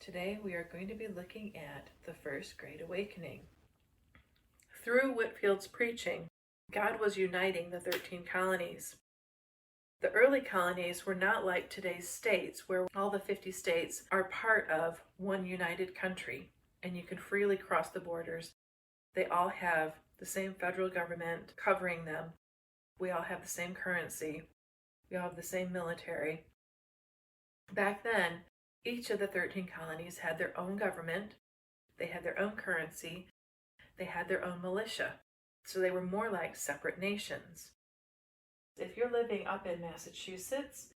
Today we are going to be looking at the First Great Awakening. Through Whitefield's preaching, God was uniting the 13 colonies. The early colonies were not like today's states, where all the 50 states are part of one united country, and you can freely cross the borders. They all have the same federal government covering them. We all have the same currency. We all have the same military. Back then, each of the 13 colonies had their own government, they had their own currency, they had their own militia. So they were more like separate nations. If you're living up in Massachusetts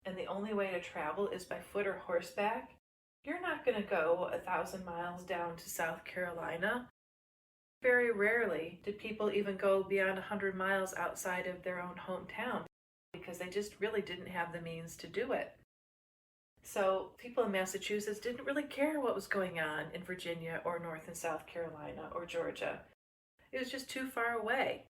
and the only way to travel is by foot or horseback, you're not going to go 1,000 miles down to South Carolina. Very rarely did people even go beyond 100 miles outside of their own hometown because they just really didn't have the means to do it. So people in Massachusetts didn't really care what was going on in Virginia or North and South Carolina or Georgia. It was just too far away.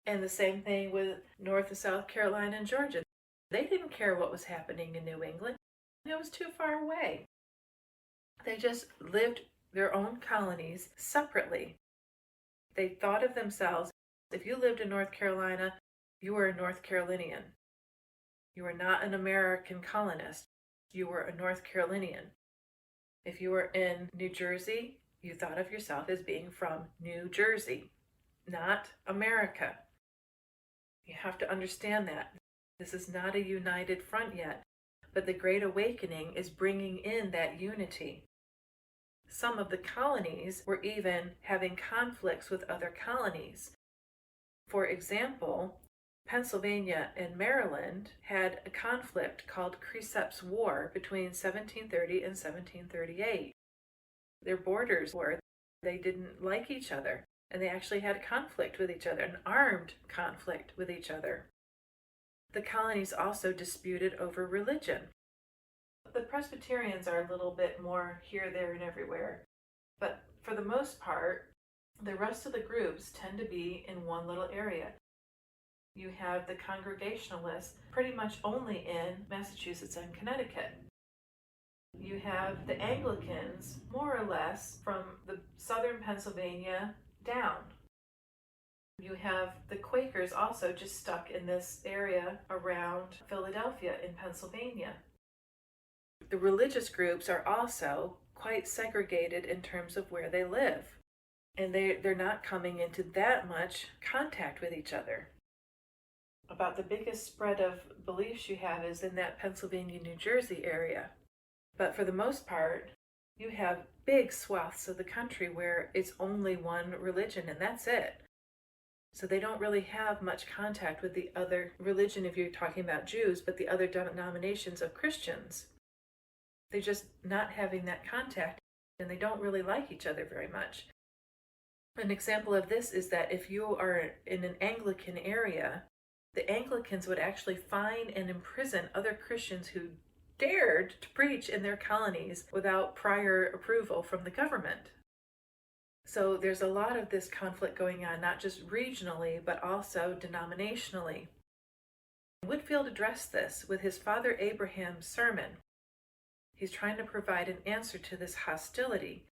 And the same thing with North and South Carolina and Georgia. They didn't care what was happening in New England. It was too far away. They just lived their own colonies separately. They thought of themselves, if you lived in North Carolina, you were a North Carolinian. You were not an American colonist. You were a North Carolinian. If you were in New Jersey, you thought of yourself as being from New Jersey, not America. You have to understand that. This is not a united front yet, but the Great Awakening is bringing in that unity. Some of the colonies were even having conflicts with other colonies. For example, Pennsylvania and Maryland had a conflict called Crisp's War between 1730 and 1738. Their borders were, they didn't like each other, and they actually had a conflict with each other, an armed conflict with each other. The colonies also disputed over religion. The Presbyterians are a little bit more here, there, and everywhere, but for the most part, the rest of the groups tend to be in one little area. You have the Congregationalists pretty much only in Massachusetts and Connecticut. You have the Anglicans more or less from the southern Pennsylvania down. You have the Quakers also just stuck in this area around Philadelphia in Pennsylvania. The religious groups are also quite segregated in terms of where they live, and they're not coming into that much contact with each other. About the biggest spread of beliefs you have is in that Pennsylvania, New Jersey area. But for the most part, you have big swaths of the country where it's only one religion and that's it. So they don't really have much contact with the other religion if you're talking about Jews, but the other denominations of Christians. They're just not having that contact and they don't really like each other very much. An example of this is that if you are in an Anglican area, the Anglicans would actually fine and imprison other Christians who dared to preach in their colonies without prior approval from the government. So there's a lot of this conflict going on, not just regionally, but also denominationally. Whitefield addressed this with his Father Abraham's sermon. He's trying to provide an answer to this hostility,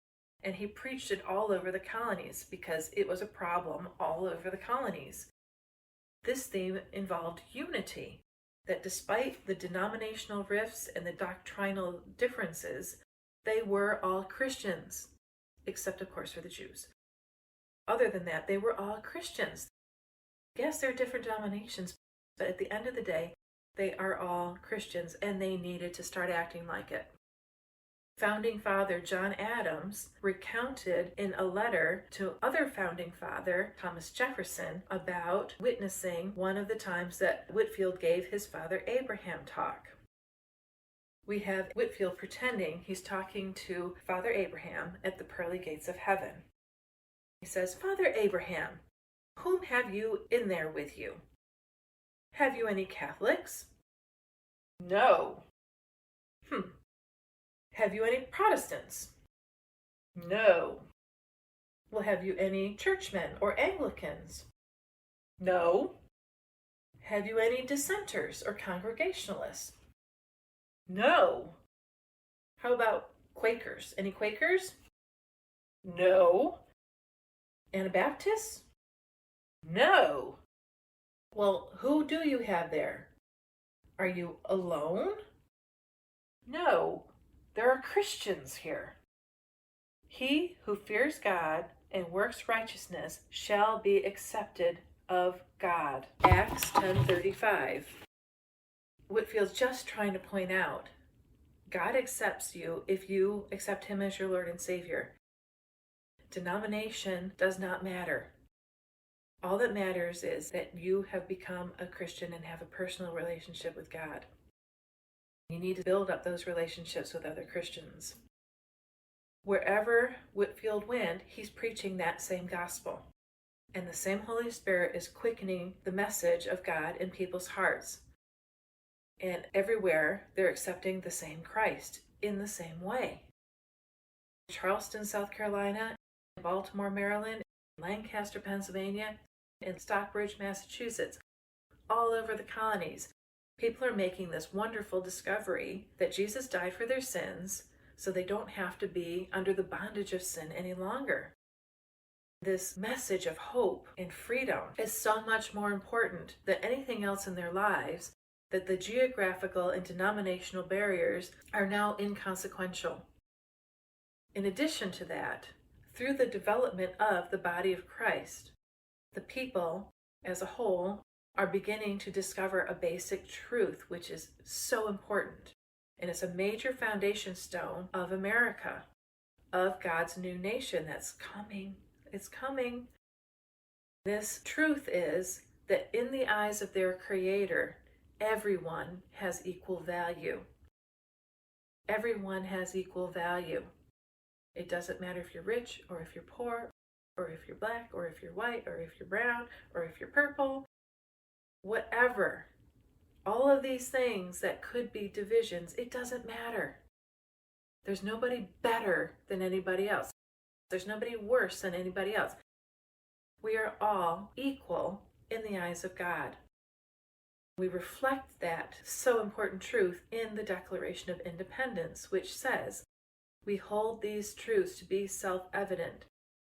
and he preached it all over the colonies because it was a problem all over the colonies. This theme involved unity, that despite the denominational rifts and the doctrinal differences, they were all Christians, except of course for the Jews. Other than that, they were all Christians. Yes, there are different denominations, but at the end of the day, they are all Christians and they needed to start acting like it. Founding Father John Adams recounted in a letter to other founding father, Thomas Jefferson, about witnessing one of the times that Whitefield gave his Father Abraham talk. We have Whitefield pretending he's talking to Father Abraham at the pearly gates of heaven. He says, "Father Abraham, whom have you in there with you? Have you any Catholics?" "No." "Have you any Protestants?" "No." "Well, have you any churchmen or Anglicans?" "No." "Have you any dissenters or Congregationalists?" "No." "How about Quakers. Any Quakers? No. Anabaptists? No. Well, who do you have there? Are you alone? No. There are Christians here. He who fears God and works righteousness shall be accepted of God. Acts 10:35. Whitfield's just trying to point out, God accepts you if you accept him as your Lord and Savior. Denomination does not matter. All that matters is that you have become a Christian and have a personal relationship with God. You need to build up those relationships with other Christians. Wherever Whitefield went, he's preaching that same gospel. And the same Holy Spirit is quickening the message of God in people's hearts. And everywhere, they're accepting the same Christ in the same way. Charleston, South Carolina, Baltimore, Maryland, Lancaster, Pennsylvania, and Stockbridge, Massachusetts, all over the colonies, people are making this wonderful discovery that Jesus died for their sins so they don't have to be under the bondage of sin any longer. This message of hope and freedom is so much more important than anything else in their lives that the geographical and denominational barriers are now inconsequential. In addition to that, through the development of the body of Christ, the people as a whole are beginning to discover a basic truth which is so important, and it's a major foundation stone of America, of God's new nation that's coming. It's coming. This truth is that in the eyes of their Creator, everyone has equal value. Everyone has equal value. It doesn't matter if you're rich or if you're poor, or if you're black, or if you're white, or if you're brown, or if you're purple, whatever. All of these things that could be divisions, it doesn't matter. There's nobody better than anybody else. There's nobody worse than anybody else. We are all equal in the eyes of God. We reflect that so important truth in the Declaration of Independence, which says, "We hold these truths to be self-evident,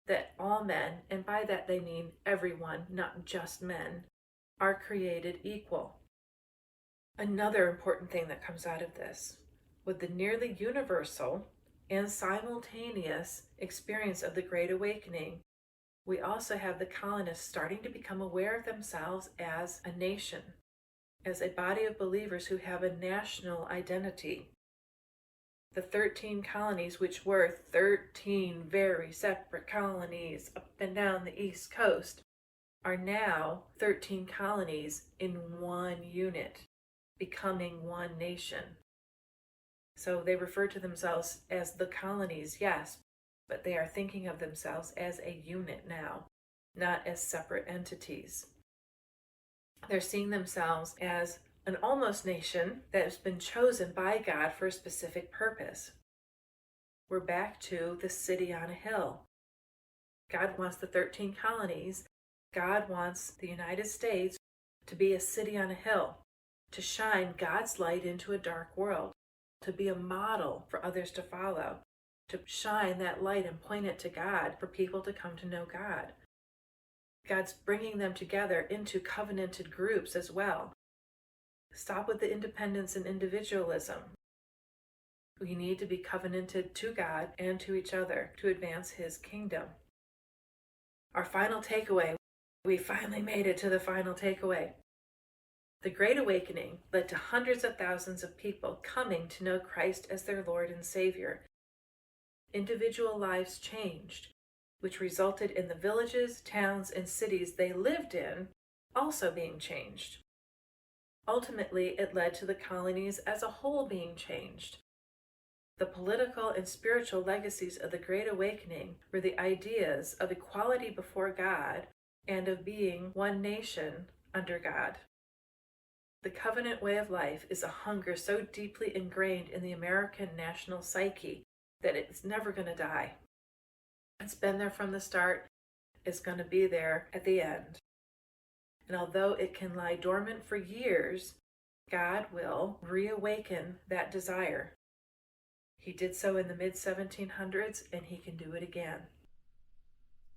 that all men," and by that they mean everyone, not just men, "are created equal." Another important thing that comes out of this, with the nearly universal and simultaneous experience of the Great Awakening, we also have the colonists starting to become aware of themselves as a nation, as a body of believers who have a national identity. The 13 colonies, which were 13 very separate colonies up and down the East Coast, are now 13 colonies in one unit, becoming one nation. So they refer to themselves as the colonies, yes, but they are thinking of themselves as a unit now, not as separate entities. They're seeing themselves as an almost nation that has been chosen by God for a specific purpose. We're back to the city on a hill. God wants the 13 colonies. God wants the United States to be a city on a hill, to shine God's light into a dark world, to be a model for others to follow, to shine that light and point it to God for people to come to know God. God's bringing them together into covenanted groups as well. Stop with the independence and individualism. We need to be covenanted to God and to each other to advance His kingdom. Our final takeaway, we finally made it to the final takeaway. The Great Awakening led to hundreds of thousands of people coming to know Christ as their Lord and Savior. Individual lives changed, which resulted in the villages, towns, and cities they lived in also being changed. Ultimately, it led to the colonies as a whole being changed. The political and spiritual legacies of the Great Awakening were the ideas of equality before God and of being one nation under God. The covenant way of life is a hunger so deeply ingrained in the American national psyche that it's never going to die. It's been there from the start. It's going to be there at the end. And although it can lie dormant for years, God will reawaken that desire. He did so in the mid-1700s, and he can do it again.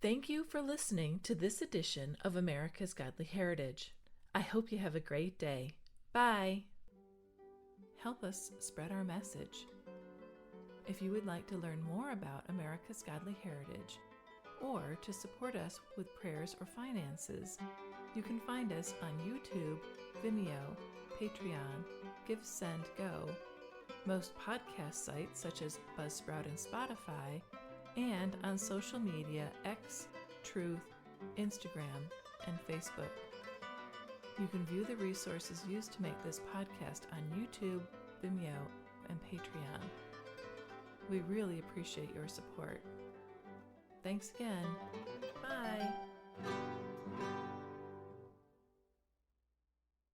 Thank you for listening to this edition of America's Godly Heritage. I hope you have a great day. Bye. Help us spread our message. If you would like to learn more about America's Godly Heritage, or to support us with prayers or finances, you can find us on YouTube, Vimeo, Patreon, Give, Send, Go, most podcast sites such as Buzzsprout and Spotify, and on social media X, Truth, Instagram, and Facebook. You can view the resources used to make this podcast on YouTube, Vimeo, and Patreon. We really appreciate your support. Thanks again.